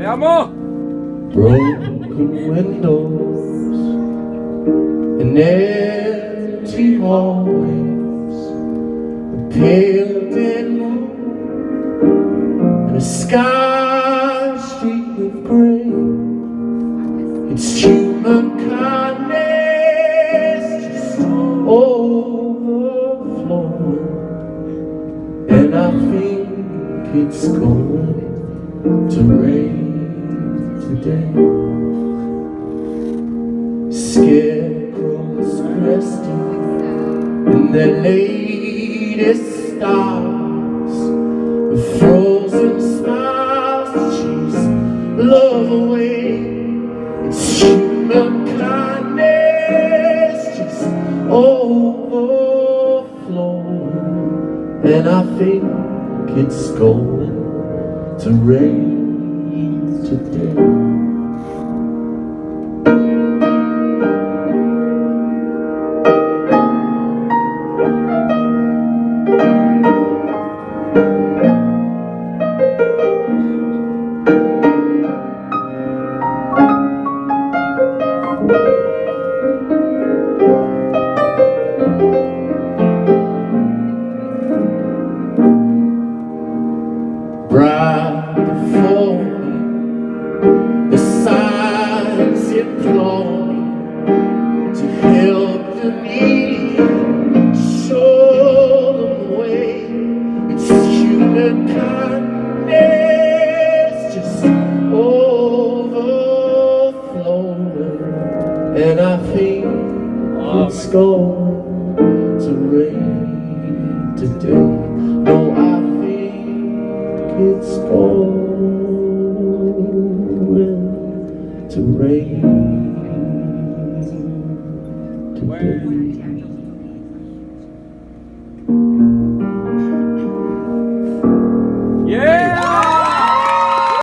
Broken windows and empty hallways, a pale dead moon and a sky streaked with gray. It's human kindness just overflowing, and I think it's going to rain today. Scarecrows resting in their latest stars, with frozen smiles to chase love away. It's human kindness just overflowing, and I think it's going to rain today. Right before me, the signs implore me to help the needy, show them the way. It's human kindness just overflowing, and I think it's going to rain today. No, I think it's going to rain today.